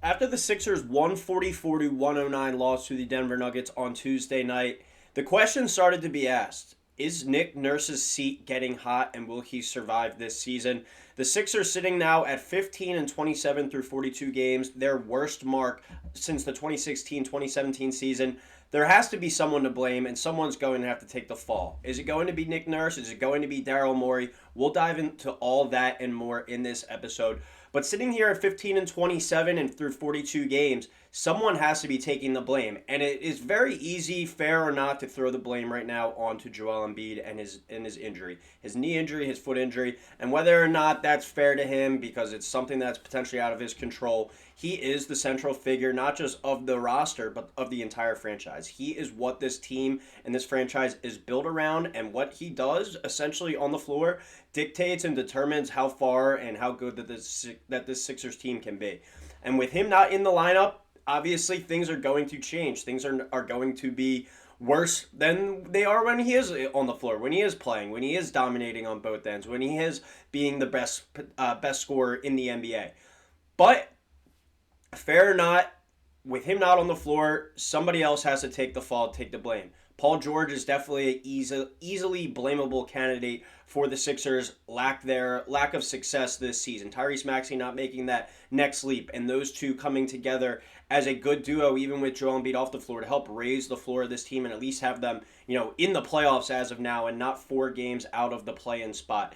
After the Sixers 144-109 loss to the Denver Nuggets on Tuesday night, the question started to be asked. Is Nick Nurse's seat getting hot and will he survive this season? The Sixers sitting now at 15-27 through 42 games, their worst mark since the 2016-2017 season. There has to be someone to blame, and someone's going to have to take the fall. Is it going to be Nick Nurse? Is it going to be Daryl Morey? We'll dive into all that and more in this episode. But sitting here at 15-27 and through 42 games, someone has to be taking the blame. And it is very easy, fair or not, to throw the blame right now onto Joel Embiid and his injury. His knee injury, his foot injury, and whether or not that's fair to him because it's something that's potentially out of his control. He is the central figure, not just of the roster, but of the entire franchise. He is what this team and this franchise is built around, and what he does essentially on the floor dictates and determines how far and how good that this Sixers team can be. And with him not in the lineup, obviously things are going to change. Things are going to be worse than they are when he is on the floor, when he is playing, when he is dominating on both ends, when he is being the best scorer in the NBA. But fair or not, with him not on the floor, somebody else has to take the fall, take the blame. Paul George is definitely an easily blamable candidate for the Sixers' lack of success this season. Tyrese Maxey not making that next leap, and those two coming together as a good duo, even with Joel Embiid off the floor, to help raise the floor of this team and at least have them, in the playoffs as of now, and not 4 games out of the play-in spot.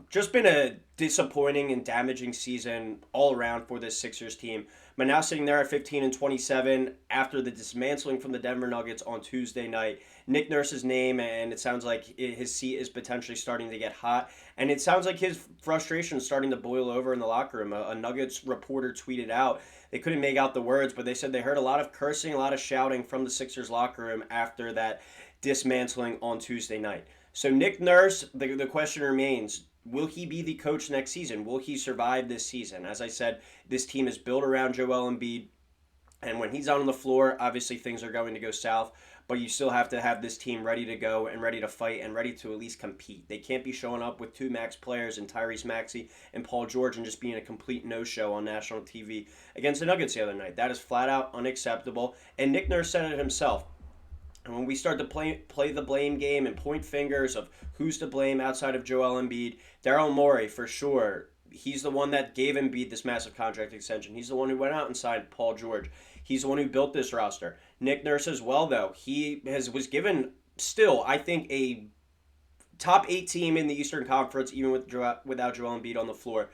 Just been a disappointing and damaging season all around for this Sixers team. But now sitting there at 15-27 after the dismantling from the Denver Nuggets on Tuesday night, Nick Nurse's name, and it sounds like his seat is potentially starting to get hot. And it sounds like his frustration is starting to boil over in the locker room. A Nuggets reporter tweeted out, they couldn't make out the words, but they said they heard a lot of cursing, a lot of shouting from the Sixers locker room after that dismantling on Tuesday night. So Nick Nurse, the question remains, will he be the coach next season? Will he survive this season? As I said, this team is built around Joel Embiid, and when he's out on the floor, obviously things are going to go south, but you still have to have this team ready to go and ready to fight and ready to at least compete. They can't be showing up with 2 max players and Tyrese Maxey and Paul George and just being a complete no-show on national TV against the Nuggets the other night. That is flat out unacceptable, and Nick Nurse said it himself. And when we start to play the blame game and point fingers of who's to blame outside of Joel Embiid, Daryl Morey, for sure, he's the one that gave Embiid this massive contract extension. He's the one who went out and signed Paul George. He's the one who built this roster. Nick Nurse as well, though. He was given still, I think, a top 8 team in the Eastern Conference, even without Joel Embiid on the floor.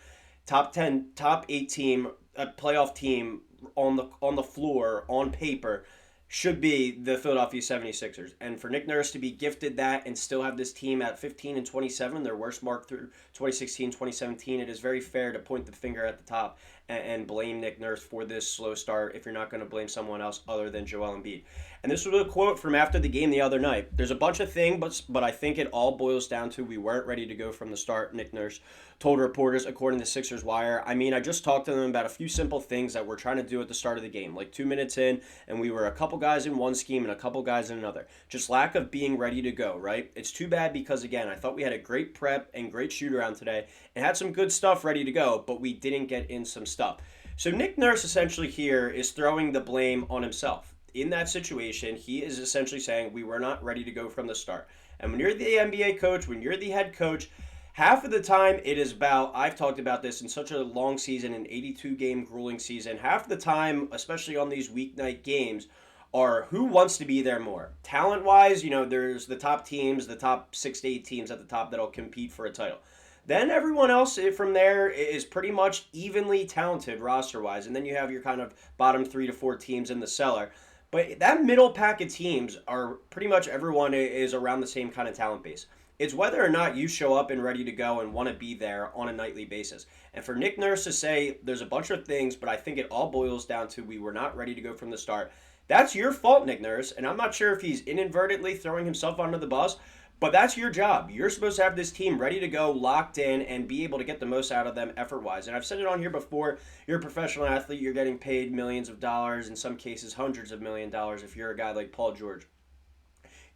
Top 10, top 8 team, a playoff team on the floor, on paper, should be the Philadelphia 76ers. And for Nick Nurse to be gifted that and still have this team at 15-27, their worst mark through 2016-2017, it is very fair to point the finger at the top and blame Nick Nurse for this slow start if you're not going to blame someone else other than Joel Embiid. And this was a quote from after the game the other night. There's a bunch of things, but I think it all boils down to we weren't ready to go from the start, Nick Nurse told reporters, according to Sixers Wire. I mean, I just talked to them about a few simple things that we're trying to do at the start of the game, like 2 minutes in, and we were a couple guys in one scheme and a couple guys in another. Just lack of being ready to go, right? It's too bad because, again, I thought we had a great prep and great shoot-around today and had some good stuff ready to go, but we didn't get in some stuff. So Nick Nurse essentially here is throwing the blame on himself. In that situation, he is essentially saying we were not ready to go from the start. And when you're the NBA coach, when you're the head coach, half of the time it is about, I've talked about this in such a long season, an 82-game grueling season, half of the time, especially on these weeknight games, are who wants to be there more. Talent-wise, there's the top teams, the top 6 to 8 teams at the top that'll compete for a title. Then everyone else from there is pretty much evenly talented roster-wise, and then you have your kind of bottom 3 to 4 teams in the cellar. But that middle pack of teams are pretty much everyone is around the same kind of talent base. It's whether or not you show up and ready to go and want to be there on a nightly basis. And for Nick Nurse to say there's a bunch of things, but I think it all boils down to we were not ready to go from the start. That's your fault, Nick Nurse. And I'm not sure if he's inadvertently throwing himself under the bus, but that's your job. You're supposed to have this team ready to go, locked in, and be able to get the most out of them effort-wise. And I've said it on here before, you're a professional athlete, you're getting paid millions of dollars, in some cases hundreds of million dollars if you're a guy like Paul George.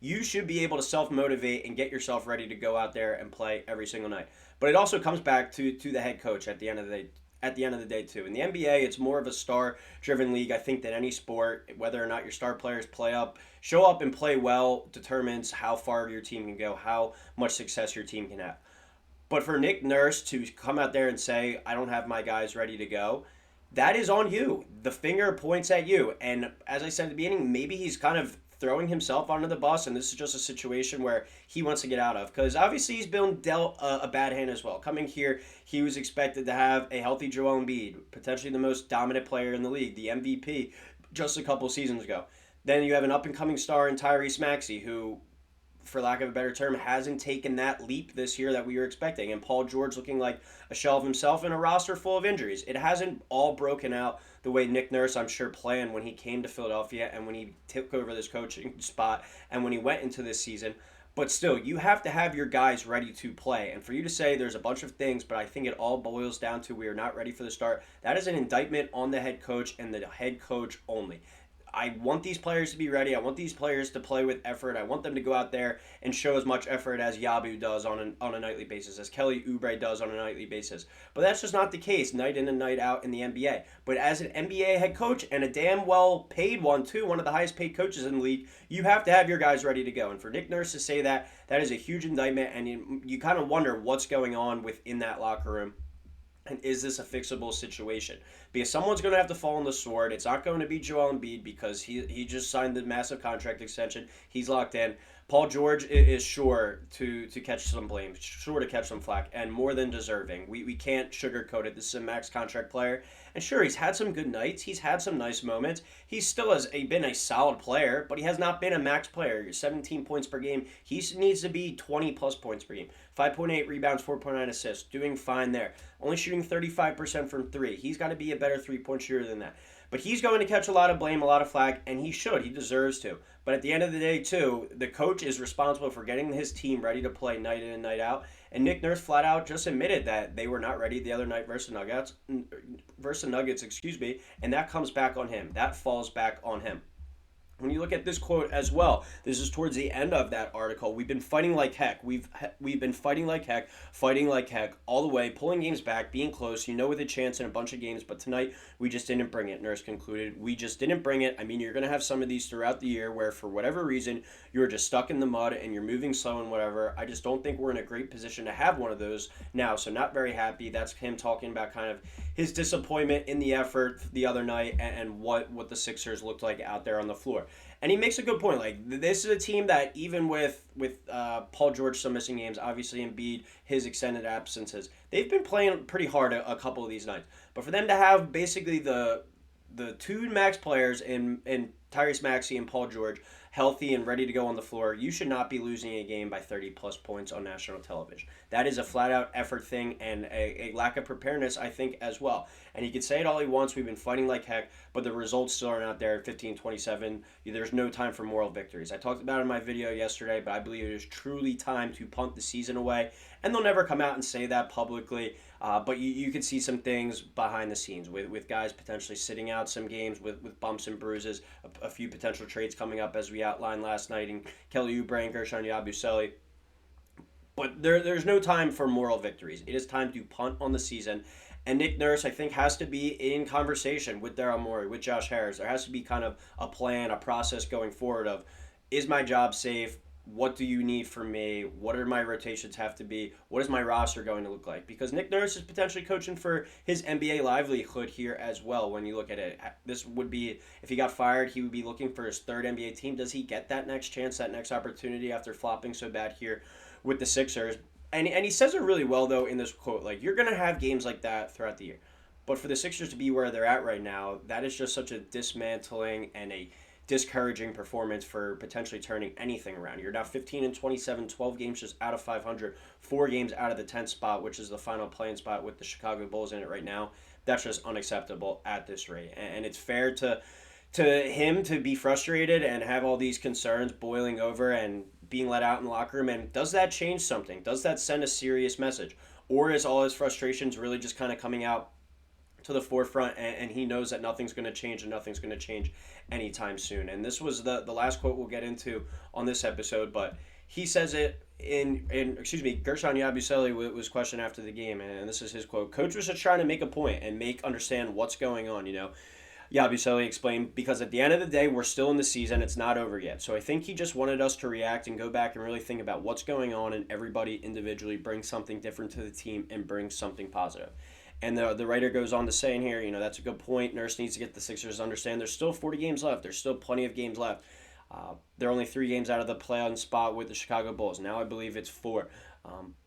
You should be able to self-motivate and get yourself ready to go out there and play every single night. But it also comes back to the head coach at the end of the day. at the end of the day too. In the NBA, it's more of a star-driven league, I think, than any sport. Whether or not your star players show up and play well determines how far your team can go, how much success your team can have. But for Nick Nurse to come out there and say, I don't have my guys ready to go, that is on you. The finger points at you. And as I said at the beginning, maybe he's kind of throwing himself under the bus, and this is just a situation where he wants to get out of. Because obviously he's been dealt a bad hand as well. Coming here, he was expected to have a healthy Joel Embiid, potentially the most dominant player in the league, the MVP, just a couple seasons ago. Then you have an up-and-coming star in Tyrese Maxey, who, for lack of a better term, hasn't taken that leap this year that we were expecting. And Paul George looking like a shell of himself in a roster full of injuries. It hasn't all broken out the way Nick Nurse, I'm sure, planned when he came to Philadelphia and when he took over this coaching spot and when he went into this season. But still, you have to have your guys ready to play. And for you to say there's a bunch of things, but I think it all boils down to we are not ready for the start, that is an indictment on the head coach and the head coach only. I want these players to be ready. I want these players to play with effort. I want them to go out there and show as much effort as Yabu does on a nightly basis, as Kelly Oubre does on a nightly basis. But that's just not the case night in and night out in the NBA. But as an NBA head coach, and a damn well paid one too, one of the highest paid coaches in the league, you have to have your guys ready to go. And for Nick Nurse to say that is a huge indictment, and you kind of wonder what's going on within that locker room. And is this a fixable situation? Because someone's going to have to fall on the sword. It's not going to be Joel Embiid because he just signed the massive contract extension. He's locked in. Paul George is sure to catch some blame, sure to catch some flack, and more than deserving. We can't sugarcoat it. This is a max contract player. And sure, he's had some good nights. He's had some nice moments. He still has been a solid player, but he has not been a max player. 17 points per game. He needs to be 20-plus points per game. 5.8 rebounds, 4.9 assists. Doing fine there. Only shooting 35% from three. He's got to be a better three-point shooter than that. But he's going to catch a lot of blame, a lot of flack, and he should. He deserves to. But at the end of the day, too, the coach is responsible for getting his team ready to play night in and night out. And Nick Nurse flat out just admitted that they were not ready the other night versus Nuggets, and that comes back on him. That falls back on him. When you look at this quote as well, this is towards the end of that article. We've been fighting like heck. We've been fighting like heck all the way, pulling games back, being close, with a chance in a bunch of games. But tonight, we just didn't bring it, Nurse concluded. We just didn't bring it. I mean, you're going to have some of these throughout the year where, for whatever reason, you're just stuck in the mud and you're moving slow and whatever. I just don't think we're in a great position to have one of those now. So not very happy. That's him talking about kind of his disappointment in the effort the other night and what the Sixers looked like out there on the floor. And he makes a good point. Like, this is a team that even with Paul George still missing games, obviously Embiid, his extended absences, they've been playing pretty hard a couple of these nights. But for them to have basically the two max players in Tyrese Maxey and Paul George healthy and ready to go on the floor, you should not be losing a game by 30-plus points on national television. That is a flat-out effort thing and a lack of preparedness, I think, as well. And he can say it all he wants. We've been fighting like heck, but the results still aren't out there. 15-27, there's no time for moral victories. I talked about it in my video yesterday, but I believe it is truly time to punt the season away. And they'll never come out and say that publicly, but you can see some things behind the scenes with guys potentially sitting out some games with bumps and bruises, a few potential trades coming up as we outlined last night in Kelly Oubre and Gershon Yabusele. But there's no time for moral victories. It is time to punt on the season. And Nick Nurse, I think, has to be in conversation with Daryl Morey, with Josh Harris. There has to be kind of a plan, a process going forward of, is my job safe? What do you need from me? What are my rotations have to be? What is my roster going to look like? Because Nick Nurse is potentially coaching for his NBA livelihood here as well when you look at it. This would be, if he got fired, he would be looking for his third NBA team. Does he get that next chance, that next opportunity after flopping so bad here with the Sixers? And he says it really well, though, in this quote. Like, you're going to have games like that throughout the year. But for the Sixers to be where they're at right now, that is just such a dismantling and a discouraging performance for potentially turning anything around. You're now 15-27, 12 games just out of 500, 4 games out of the 10th spot, which is the final playing spot with the Chicago Bulls in it right now. That's just unacceptable at this rate. And it's fair to him to be frustrated and have all these concerns boiling over and being let out in the locker room. And does that change something? Does that send a serious message? Or is all his frustrations really just kind of coming out to the forefront and he knows that nothing's going to change and nothing's going to change anytime soon? And this was the last quote we'll get into on this episode, but he says it Gershon Yabusele was questioned after the game, and this is his quote. Coach was just trying to make a point and understand what's going on, Yabusele explained, because at the end of the day, we're still in the season. It's not over yet. So I think he just wanted us to react and go back and really think about what's going on, and everybody individually bring something different to the team and bring something positive. And the writer goes on to say in here, that's a good point. Nurse needs to get the Sixers to understand there's still 40 games left. There's still plenty of games left. They're only 3 games out of the play-on spot with the Chicago Bulls. Now I believe it's 4.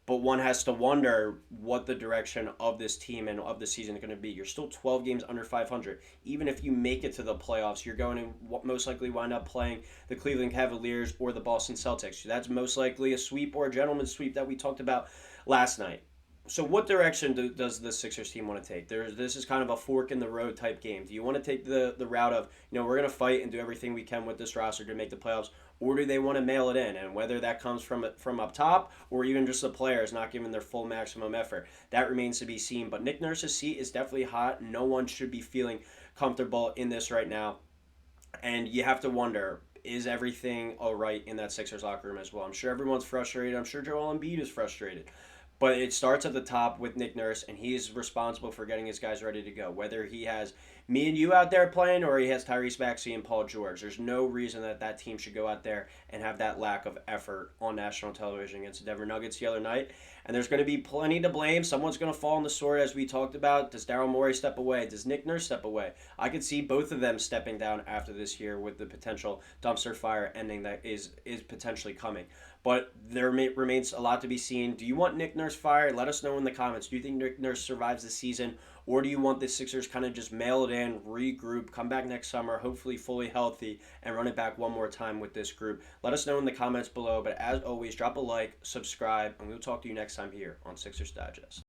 But one has to wonder what the direction of this team and of the season is going to be. You're still 12 games under 500. Even if you make it to the playoffs, you're going to most likely wind up playing the Cleveland Cavaliers or the Boston Celtics. That's most likely a sweep or a gentleman's sweep that we talked about last night. So what direction does the Sixers team want to take? This is kind of a fork in the road type game. Do you want to take the route of, we're going to fight and do everything we can with this roster to make the playoffs, or do they want to mail it in? And whether that comes from up top or even just the players not giving their full maximum effort, that remains to be seen. But Nick Nurse's seat is definitely hot. No one should be feeling comfortable in this right now. And you have to wonder, is everything all right in that Sixers locker room as well? I'm sure everyone's frustrated. I'm sure Joel Embiid is frustrated. But it starts at the top with Nick Nurse, and he's responsible for getting his guys ready to go. Whether he has me and you out there playing or he has Tyrese Maxey and Paul George, there's no reason that team should go out there and have that lack of effort on national television against the Denver Nuggets the other night. And there's going to be plenty to blame. Someone's going to fall on the sword, as we talked about. Does Daryl Morey step away? Does Nick Nurse step away? I could see both of them stepping down after this year with the potential dumpster fire ending that is potentially coming. But there remains a lot to be seen. Do you want Nick Nurse fired? Let us know in the comments. Do you think Nick Nurse survives the season? Or do you want the Sixers kind of just mail it in, regroup, come back next summer, hopefully fully healthy, and run it back one more time with this group? Let us know in the comments below. But as always, drop a like, subscribe, and we'll talk to you next time here on Sixers Digest.